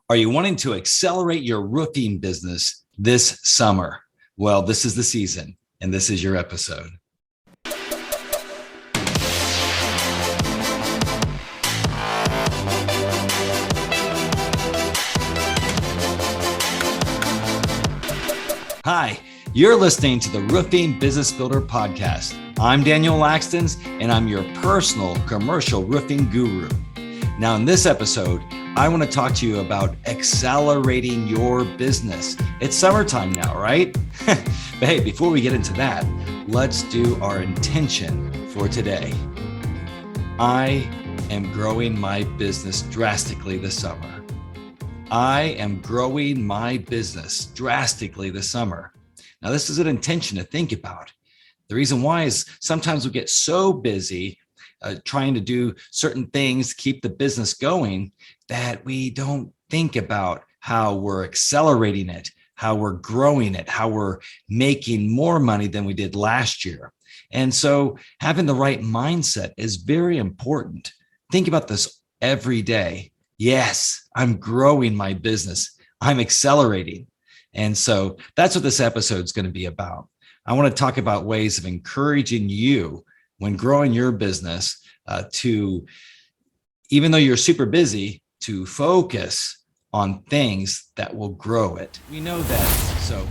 Are you wanting to accelerate your roofing business this summer? Well, this is the season, and this is your episode. Hi, you're listening to the Roofing Business Builder Podcast. I'm Daniel Lakstins, and I'm your personal commercial roofing guru. Now, in this episode, I want to talk to you about accelerating your business. It's summertime now, right? But hey, before we get into that, let's do our intention for today. I am growing my business drastically this summer. I am growing my business drastically this summer. Now, this is an intention to think about. The reason why is sometimes we get so busy trying to do certain things to keep the business going that we don't think about how we're accelerating it, how we're growing it, how we're making more money than we did last year. And so having the right mindset is very important. Think about this every day. Yes, I'm growing my business. I'm accelerating. And so that's what this episode is going to be about. I want to talk about ways of encouraging you when growing your business to, even though you're super busy, to focus on things that will grow it. We know that. So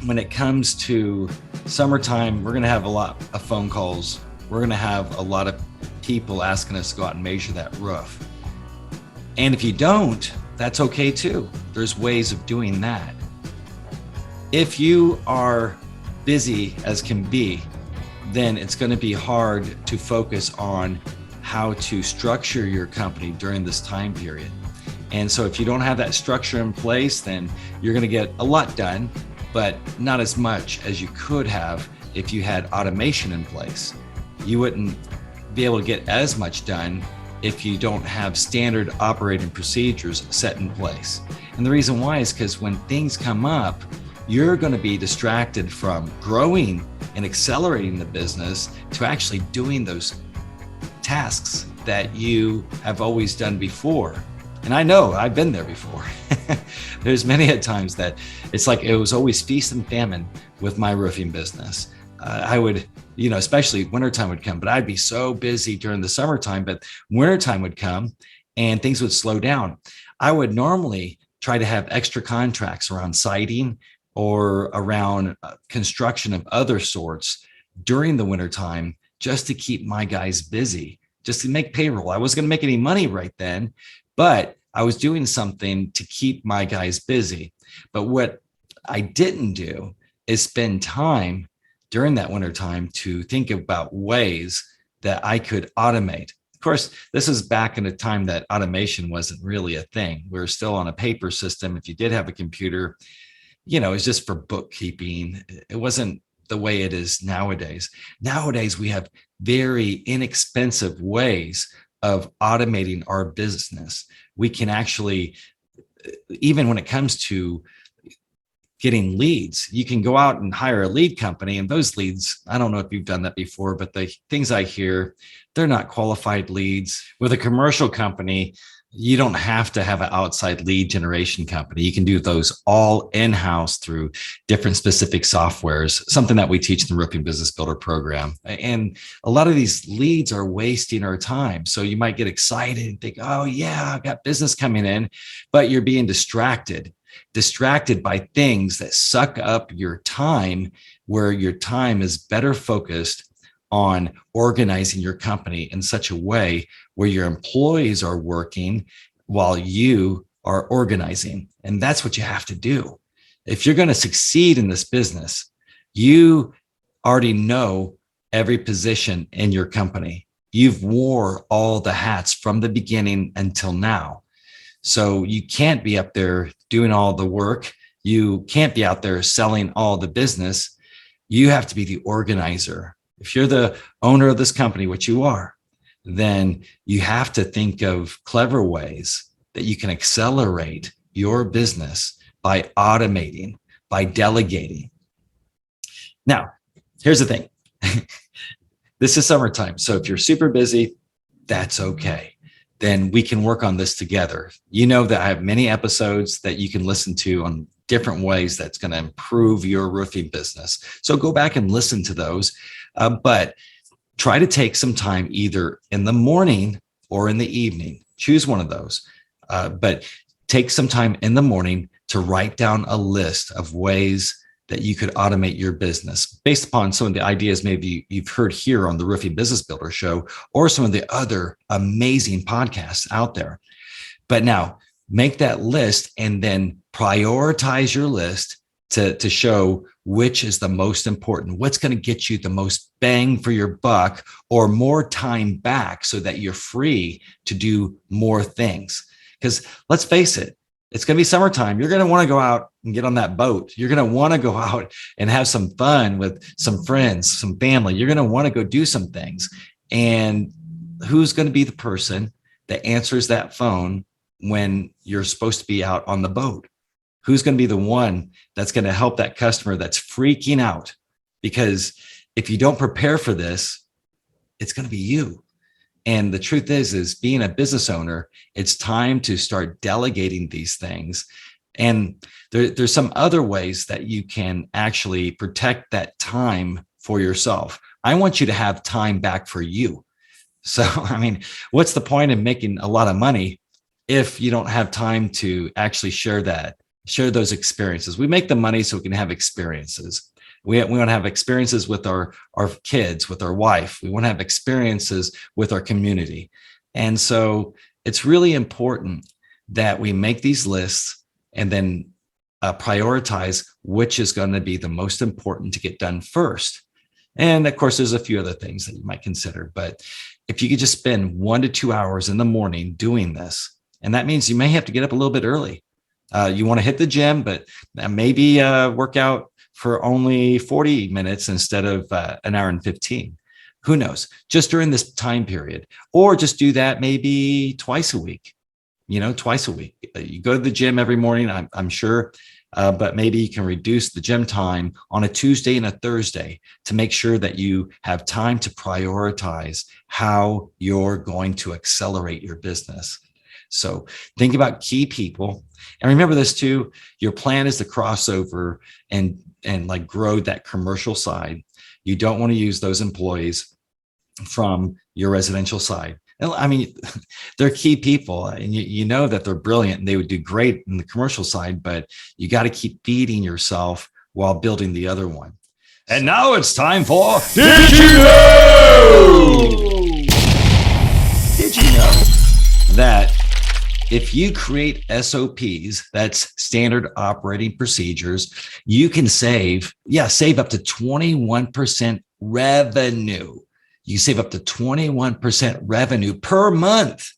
when it comes to summertime, we're going to have a lot of phone calls. We're going to have a lot of people asking us to go out and measure that roof. And if you don't, that's okay too. There's ways of doing that. If you are busy as can be, then it's going to be hard to focus on how to structure your company during this time period. And so if you don't have that structure in place, then you're going to get a lot done, but not as much as you could have if you had automation in place. You wouldn't be able to get as much done if you don't have standard operating procedures set in place. And the reason why is because when things come up, you're going to be distracted from growing and accelerating the business to actually doing those tasks that you have always done before. And I know I've been there before. There's many a times that it's like it was always feast and famine with my roofing business. I would, especially wintertime would come, but I'd be so busy during the summertime, but wintertime would come and things would slow down. I would normally try to have extra contracts around siding or around construction of other sorts during the wintertime just to keep my guys busy, just to make payroll. I wasn't going to make any money right then, but I was doing something to keep my guys busy. But what I didn't do is spend time during that wintertime to think about ways that I could automate. Of course, this is back in a time that automation wasn't really a thing. We were still on a paper system. If you did have a computer, it's just for bookkeeping. It wasn't the way it is nowadays. Nowadays, we have very inexpensive ways of automating our business. We can actually, even when it comes to getting leads, you can go out and hire a lead company. And those leads, I don't know if you've done that before, but the things I hear, they're not qualified leads. With a commercial company, you don't have to have an outside lead generation company. You can do those all in-house through different specific softwares, something that we teach in the Roofing Business Builder program. And a lot of these leads are wasting our time. So you might get excited and think, oh yeah, I've got business coming in, but you're being distracted by things that suck up your time, where your time is better focused on organizing your company in such a way where your employees are working while you are organizing. And that's what you have to do. If you're going to succeed in this business, you already know every position in your company. You've wore all the hats from the beginning until now. So you can't be up there doing all the work. You can't be out there selling all the business. You have to be the organizer. If you're the owner of this company, which you are, then you have to think of clever ways that you can accelerate your business by automating, by delegating. Now, here's the thing. This is summertime. So if you're super busy, that's okay. then we can work on this together. You know that I have many episodes that you can listen to on different ways that's going to improve your roofing business. So go back and listen to those, but try to take some time either in the morning or in the evening. Choose one of those, but take some time in the morning to write down a list of ways that you could automate your business based upon some of the ideas maybe you've heard here on the Roofing Business Builder show or some of the other amazing podcasts out there. But now make that list and then prioritize your list to show which is the most important, what's going to get you the most bang for your buck or more time back so that you're free to do more things. Because let's face it, it's going to be summertime. You're going to want to go out and get on that boat. You're going to want to go out and have some fun with some friends, some family. You're going to want to go do some things. And who's going to be the person that answers that phone when you're supposed to be out on the boat? Who's going to be the one that's going to help that customer that's freaking out? Because if you don't prepare for this, it's going to be you. And the truth is being a business owner, it's time to start delegating these things. And there's some other ways that you can actually protect that time for yourself. I want you to have time back for you. So, I mean, what's the point in making a lot of money if you don't have time to actually share those experiences? We make the money so we can have experiences. We want to have experiences with our kids, with our wife. We want to have experiences with our community. And so it's really important that we make these lists and then prioritize which is going to be the most important to get done first. And of course, there's a few other things that you might consider. But if you could just spend 1 to 2 hours in the morning doing this, and that means you may have to get up a little bit early. You want to hit the gym, but maybe work out for only 40 minutes instead of an hour and 15. Who knows? Just during this time period, or just do that maybe twice a week. Twice a week. You go to the gym every morning, I'm sure, but maybe you can reduce the gym time on a Tuesday and a Thursday to make sure that you have time to prioritize how you're going to accelerate your business. So think about key people. And remember this too, your plan is to cross over and like grow that commercial side. You don't want to use those employees from your residential side. I mean, they're key people and you know that they're brilliant and they would do great in the commercial side, but you got to keep feeding yourself while building the other one. And now it's time for Did You Know? Did you know that if you create SOPs, that's standard operating procedures, you can save up to 21% revenue. You save up to 21% revenue per month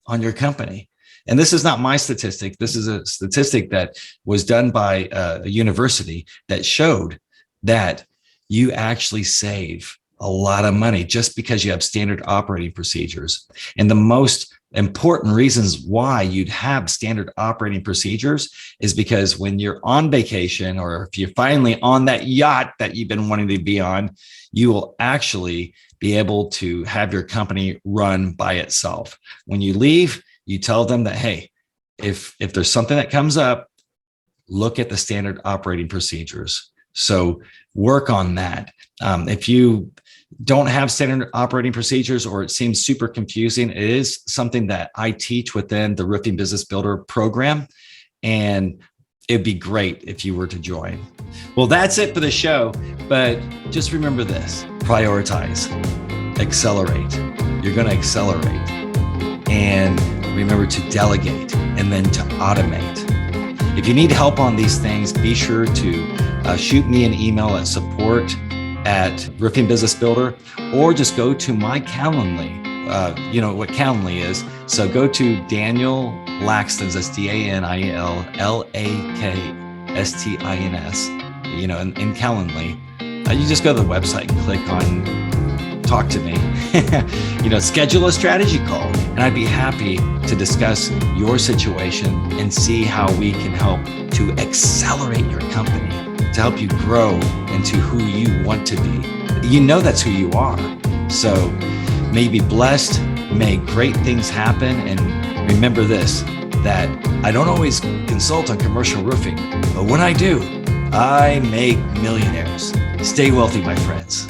on your company. And this is not my statistic. This is a statistic that was done by a university that showed that you actually save a lot of money just because you have standard operating procedures. And the most important reasons why you'd have standard operating procedures is because when you're on vacation, or if you're finally on that yacht that you've been wanting to be on, you will actually be able to have your company run by itself. When you leave, you tell them that, hey, if there's something that comes up, look at the standard operating procedures. So work on that. If you don't have standard operating procedures or it seems super confusing, it is something that I teach within the Roofing Business Builder program. And it'd be great if you were to join. Well, that's it for the show. But just remember this: prioritize, accelerate. You're going to accelerate. And remember to delegate and then to automate. If you need help on these things, be sure to shoot me an email at support@ Roofing Business Builder, or just go to my Calendly. You know what Calendly is. So go to Daniel Lakstins, that's DanielLakstins, in Calendly. You just go to the website and click on talk to me, schedule a strategy call, and I'd be happy to discuss your situation and see how we can help to accelerate your company, to help you grow into who you want to be. You know that's who you are. So may you be blessed, make great things happen. And remember this, that I don't always consult on commercial roofing, but when I do, I make millionaires. Stay wealthy, my friends.